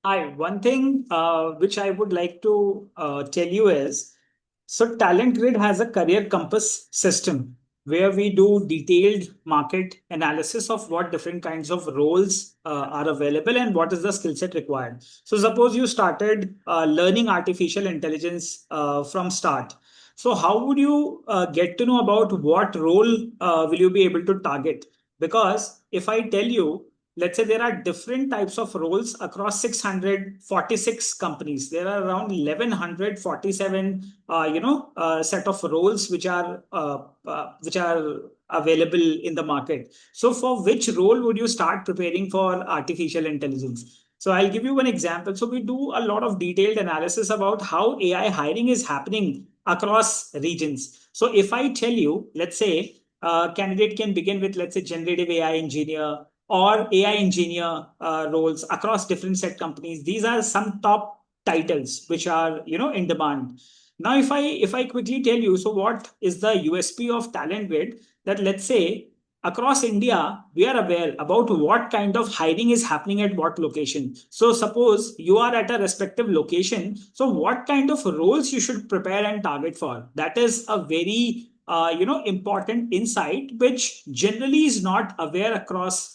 Hi, one thing which I would like to tell you is so Talent Grid has a career compass system where we do detailed market analysis of what different kinds of roles are available and what is the skill set required. So suppose you started learning artificial intelligence from start. So how would you get to know about what role will you be able to target? Because if I tell you, let's say there are different types of roles across 646 companies. There are around 1147 set of roles which are available in the market. So for which role would you start preparing for artificial intelligence? So I'll give you one example. So we do a lot of detailed analysis about how AI hiring is happening across regions. So if I tell you, let's say candidate can begin with, let's say, generative AI engineer or AI engineer roles across different set companies. These are some top titles which are in demand. Now, if I quickly tell you, so what is the USP of Talent Grid? That let's say across India, we are aware about what kind of hiring is happening at what location. So suppose you are at a respective location. So what kind of roles you should prepare and target for? That is a very important insight which generally is not aware across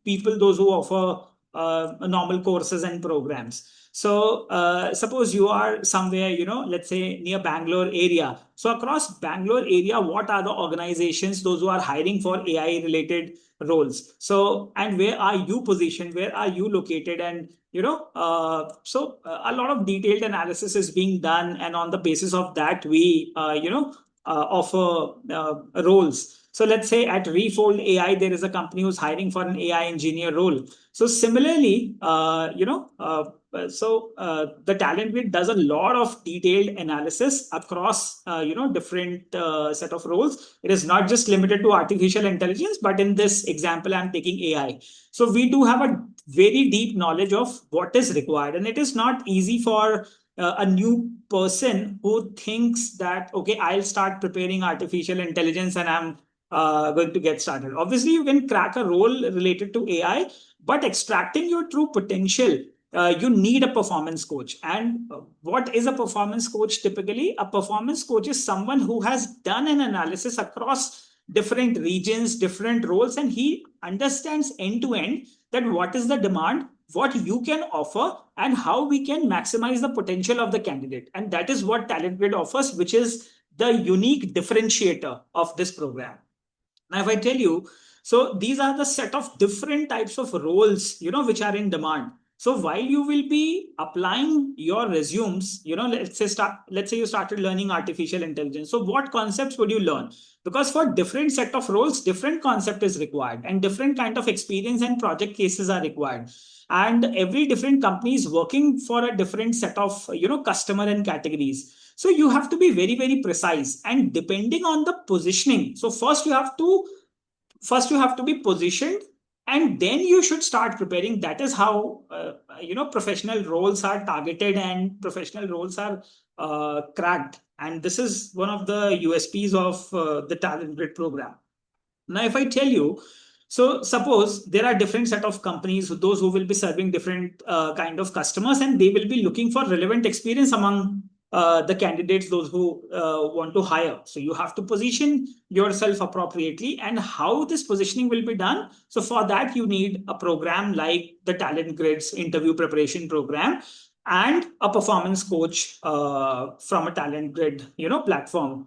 people those who offer normal courses and programs. So suppose you are somewhere, let's say near Bangalore area. So across Bangalore area, what are the organizations, those who are hiring for AI related roles? So, and where are you positioned? Where are you located? And, a lot of detailed analysis is being done. And on the basis of that, we, offer roles. So let's say at Refold AI, there is a company who's hiring for an AI engineer role. So similarly, the talent grid does a lot of detailed analysis across different set of roles. It is not just limited to artificial intelligence, but in this example, I'm taking AI. So we do have a very deep knowledge of what is required, and it is not easy for a new person who thinks that okay, I'll start preparing artificial intelligence and I'm going to get started. Obviously, you can crack a role related to AI, but extracting your true potential, you need a performance coach. And what is a performance coach typically? A performance coach is someone who has done an analysis across different regions, different roles, and he understands end to end that what is the demand, what you can offer, and how we can maximize the potential of the candidate. And that is what Talent Grid offers, which is the unique differentiator of this program. Now, if I tell you, so these are the set of different types of roles, which are in demand. So while you will be applying your resumes, let's say you started learning artificial intelligence. So what concepts would you learn? Because for different set of roles, different concept is required and different kind of experience and project cases are required. And every different company is working for a different set of, customer and categories. So you have to be very, very precise and depending on the positioning. So first you have to be positioned and then you should start preparing. That is how, professional roles are targeted and professional roles are cracked. And this is one of the USPs of the Talent Grid program. Now, if I tell you, so suppose there are different set of companies, those who will be serving different kind of customers, and they will be looking for relevant experience among the candidates, those who want to hire. So you have to position yourself appropriately, and how this positioning will be done. So for that, you need a program like the Talent Grids interview preparation program and a performance coach from a Talent Grid, platform.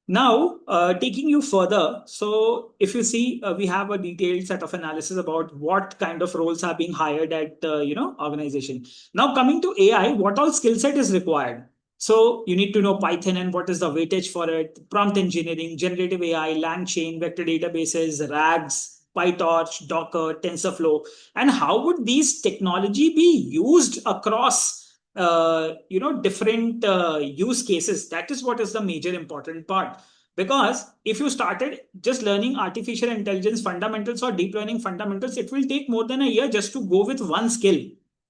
Now, taking you further, so if you see, we have a detailed set of analysis about what kind of roles are being hired at organization. Now, coming to AI, what all skill set is required? So you need to know Python and what is the weightage for it, prompt engineering, generative AI, LangChain, vector databases, RAGs, PyTorch, Docker, TensorFlow, and how would these technology be used across different use cases? That is what is the major important part. Because if you started just learning artificial intelligence fundamentals or deep learning fundamentals, it will take more than a year just to go with one skill.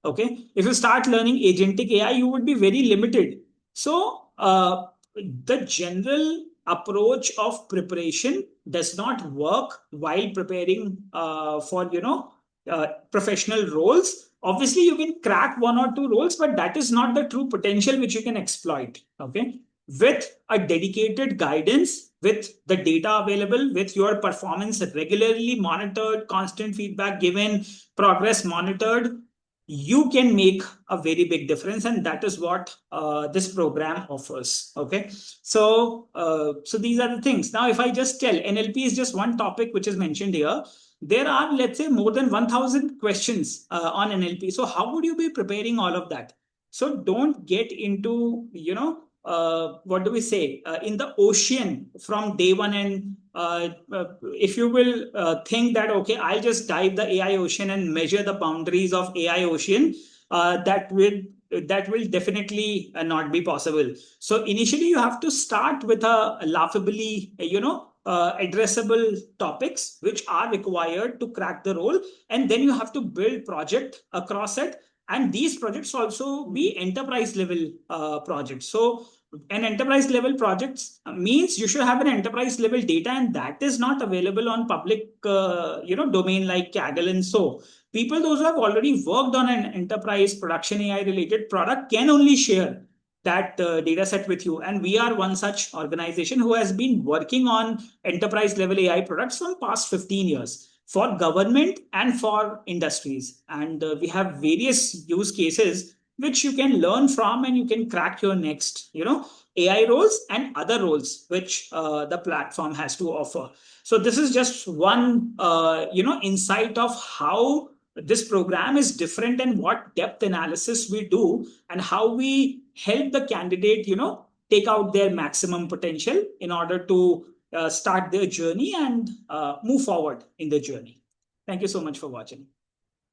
Okay, if you start learning agentic AI, you would be very limited. So the general approach of preparation does not work while preparing for professional roles. Obviously, you can crack one or two roles, but that is not the true potential which you can exploit. Okay. With a dedicated guidance, with the data available, with your performance regularly monitored, constant feedback given, progress monitored, you can make a very big difference, and that is what this program offers. Okay, so these are the things. Now if I just tell, NLP is just one topic which is mentioned here. There are, let's say, more than 1000 questions on NLP. So how would you be preparing all of that? So don't get into, what do we say, in the ocean from day one. And if you will think that, okay, I'll just dive the AI ocean and measure the boundaries of AI ocean, that will definitely not be possible. So initially, you have to start with a laughably, addressable topics which are required to crack the role, and then you have to build project across it. And these projects also be enterprise level projects. So an enterprise level projects means you should have an enterprise level data, and that is not available on public domain like Kaggle. And so people, those who have already worked on an enterprise production AI related product, can only share that data set with you. And we are one such organization who has been working on enterprise level AI products from past 15 years for government and for industries. And we have various use cases which you can learn from, and you can crack your next, AI roles and other roles which the platform has to offer. So this is just one, insight of how this program is different and what depth analysis we do and how we help the candidate, take out their maximum potential in order to start their journey and move forward in the journey. Thank you so much for watching.